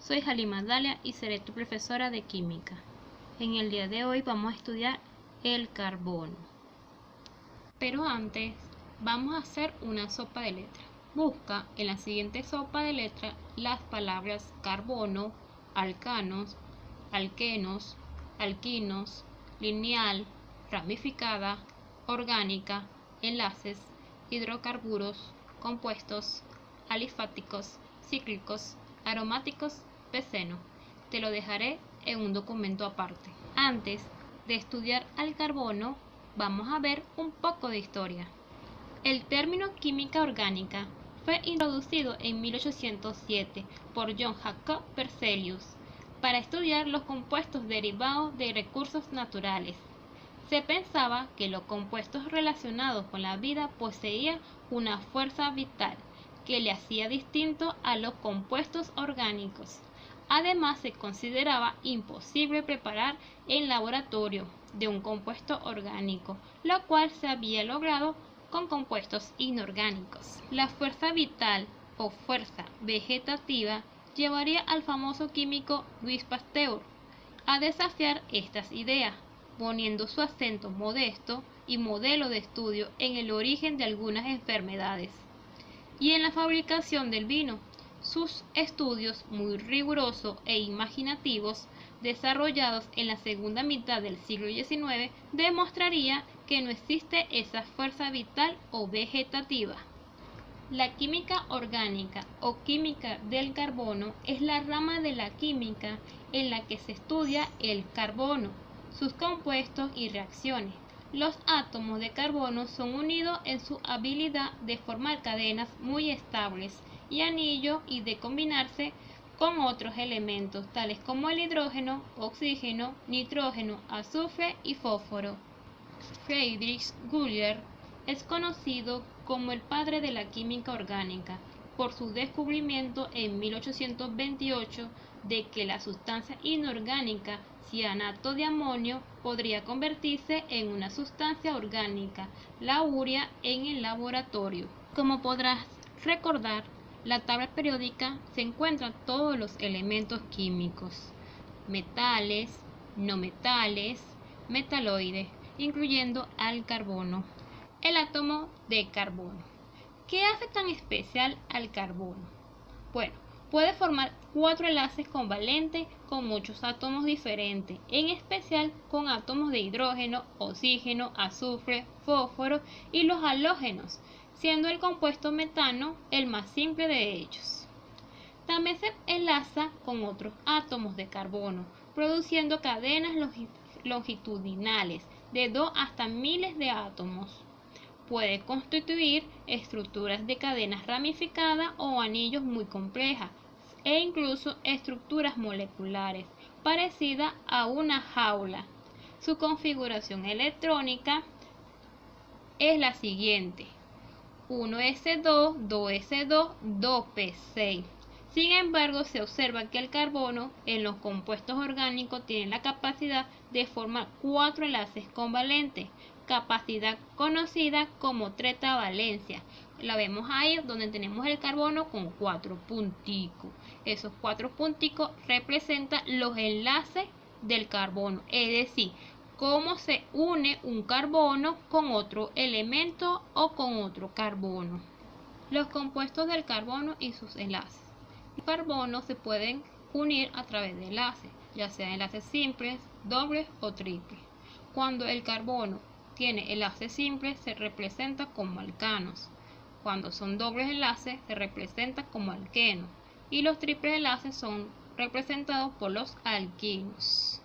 Soy Halima Dalia y seré tu profesora de química. En el día de hoy vamos a estudiar el carbono. Pero antes vamos a hacer una sopa de letras. Busca en la siguiente sopa de letras las palabras carbono, alcanos, alquenos, alquinos, lineal, ramificada, orgánica, enlaces, hidrocarburos, compuestos, alifáticos, cíclicos, aromáticos, beceno. Te lo dejaré en un documento aparte. Antes de estudiar al carbono, vamos a ver un poco de historia. El término química orgánica fue introducido en 1807 por John Jacob Berzelius para estudiar los compuestos derivados de recursos naturales. Se pensaba que los compuestos relacionados con la vida poseían una fuerza vital que le hacía distinto a los compuestos orgánicos. Además, se consideraba imposible preparar en laboratorio de un compuesto orgánico, lo cual se había logrado con compuestos inorgánicos. La fuerza vital o fuerza vegetativa llevaría al famoso químico Louis Pasteur a desafiar estas ideas, poniendo su acento modesto y modelo de estudio en el origen de algunas enfermedades y en la fabricación del vino. Sus estudios muy rigurosos e imaginativos, desarrollados en la segunda mitad del siglo XIX, demostraría que no existe esa fuerza vital o vegetativa. La química orgánica o química del carbono es la rama de la química en la que se estudia el carbono, sus compuestos y reacciones. Los átomos de carbono son unidos en su habilidad de formar cadenas muy estables y anillos y de combinarse con otros elementos tales como el hidrógeno, oxígeno, nitrógeno, azufre y fósforo. Friedrich Wöhler es conocido como el padre de la química orgánica por su descubrimiento en 1828 de que la sustancia inorgánica cianato de amonio podría convertirse en una sustancia orgánica, la urea, en el laboratorio. Como podrás recordar, la tabla periódica se encuentran todos los elementos químicos, metales, no metales, metaloides, incluyendo al carbono. El átomo de carbono. ¿Qué hace tan especial al carbono? Bueno, puede formar 4 enlaces covalentes con muchos átomos diferentes, en especial con átomos de hidrógeno, oxígeno, azufre, fósforo y los halógenos, siendo el compuesto metano el más simple de ellos. También se enlaza con otros átomos de carbono, produciendo cadenas longitudinales de 2 hasta miles de átomos. Puede constituir estructuras de cadenas ramificadas o anillos muy complejas e incluso estructuras moleculares parecidas a una jaula. Su configuración electrónica es la siguiente: 1s2, 2s2, 2p6. Sin embargo, se observa que el carbono en los compuestos orgánicos tiene la capacidad de formar 4 enlaces covalentes, capacidad conocida como tetravalencia. La vemos ahí donde tenemos el carbono con 4 punticos. Esos 4 punticos representan los enlaces del carbono, es decir, cómo se une un carbono con otro elemento o con otro carbono. Los compuestos del carbono y sus enlaces. Los carbonos se pueden unir a través de enlaces, ya sean enlaces simples, dobles o triples. Cuando el carbono tiene enlaces simples, se representa como alcanos. Cuando son dobles enlaces, se representa como alquenos. Y los triples enlaces son representados por los alquinos.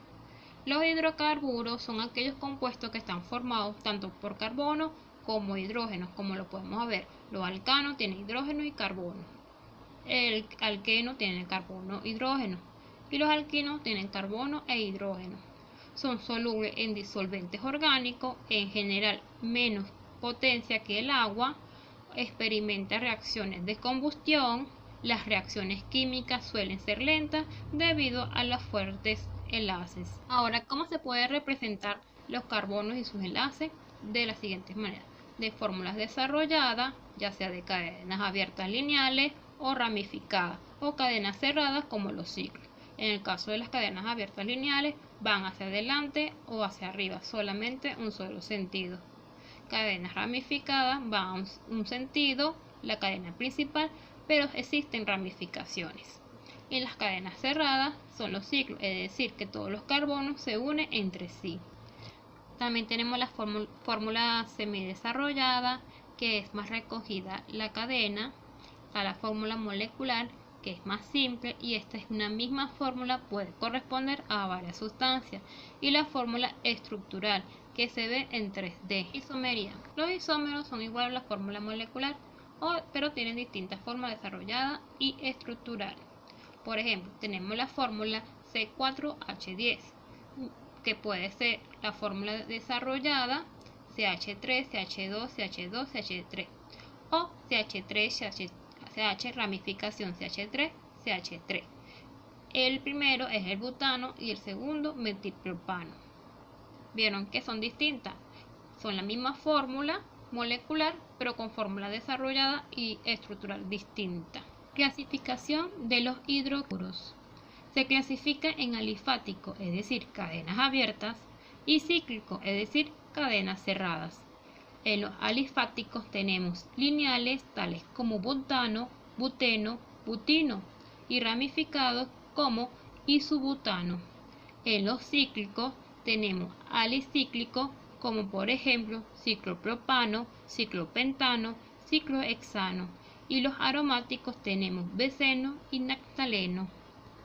Los hidrocarburos son aquellos compuestos que están formados tanto por carbono como hidrógeno, como lo podemos ver. Los alcanos tienen hidrógeno y carbono. El alqueno tiene carbono e hidrógeno. Y los alquinos tienen carbono e hidrógeno. Son solubles en disolventes orgánicos, en general menos potencia que el agua, experimenta reacciones de combustión. Las reacciones químicas suelen ser lentas debido a los fuertes enlaces. Ahora, ¿cómo se puede representar los carbonos y sus enlaces? De las siguientes maneras: de fórmulas desarrolladas, ya sea de cadenas abiertas lineales o ramificadas, o cadenas cerradas como los ciclos. En el caso de las cadenas abiertas lineales, van hacia adelante o hacia arriba, solamente un solo sentido. Cadenas ramificadas van a un sentido, la cadena principal, pero existen ramificaciones. En las cadenas cerradas son los ciclos, es decir, que todos los carbonos se unen entre sí. También tenemos la fórmula semidesarrollada, que es más recogida la cadena, a la fórmula molecular, que es más simple, y esta es una misma fórmula, puede corresponder a varias sustancias, y la fórmula estructural, que se ve en 3D. Isomería. Los isómeros son igual a la fórmula molecular, pero tienen distintas formas desarrollada y estructural. Por ejemplo, tenemos la fórmula C4H10, que puede ser la fórmula desarrollada CH3, CH2, CH2, CH3, o CH3, CH ramificación CH3, CH3. El primero es el butano y el segundo metilpropano. Vieron que son distintas, son la misma fórmula molecular, pero con fórmula desarrollada y estructural distinta. Clasificación de los hidrocarburos. Se clasifica en alifático, es decir, cadenas abiertas, y cíclico, es decir, cadenas cerradas. En los alifáticos tenemos lineales tales como butano, buteno, butino, y ramificados como isobutano. En los cíclicos tenemos alicíclicos como por ejemplo ciclopropano, ciclopentano, ciclohexano, y los aromáticos tenemos beceno y naftaleno.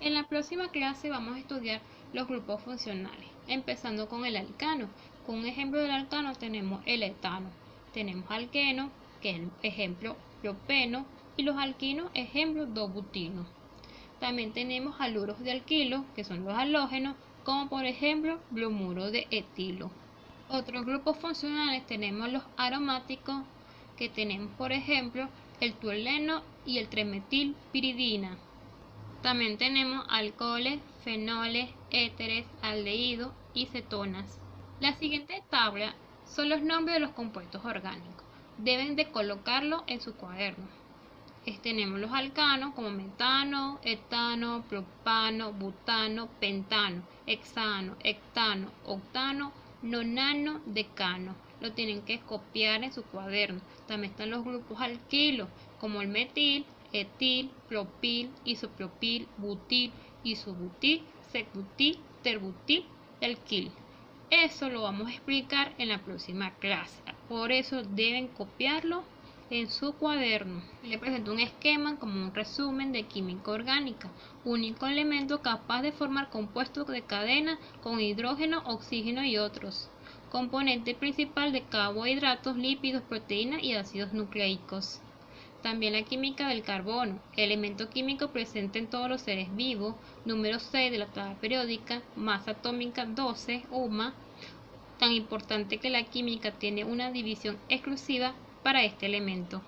En la próxima clase vamos a estudiar los grupos funcionales, empezando con el alcano. Con un ejemplo del alcano tenemos el etano, tenemos alqueno, que es el ejemplo propeno, y los alquinos, ejemplo 2-butino. También tenemos haluros de alquilo, que son los halógenos, como por ejemplo bromuro de etilo. Otros grupos funcionales tenemos los aromáticos, que tenemos por ejemplo el tolueno y el trimetilpiridina. También tenemos alcoholes, fenoles, éteres, aldehídos y cetonas. La siguiente tabla son los nombres de los compuestos orgánicos. Deben de colocarlo en su cuaderno. Tenemos los alcanos como metano, etano, propano, butano, pentano, hexano, hectano, octano, nonano, decano. Lo tienen que copiar en su cuaderno. También están los grupos alquilos como el metil, etil, propil, isopropil, butil, isobutil, secbutil, terbutil, alquil. Eso lo vamos a explicar en la próxima clase. Por eso deben copiarlo en su cuaderno. Le presento un esquema como un resumen de química orgánica, único elemento capaz de formar compuestos de cadena con hidrógeno, oxígeno y otros. Componente principal de carbohidratos, lípidos, proteínas y ácidos nucleicos. También la química del carbono, elemento químico presente en todos los seres vivos, número 6 de la tabla periódica, masa atómica 12, UMA, tan importante que la química tiene una división exclusiva para este elemento.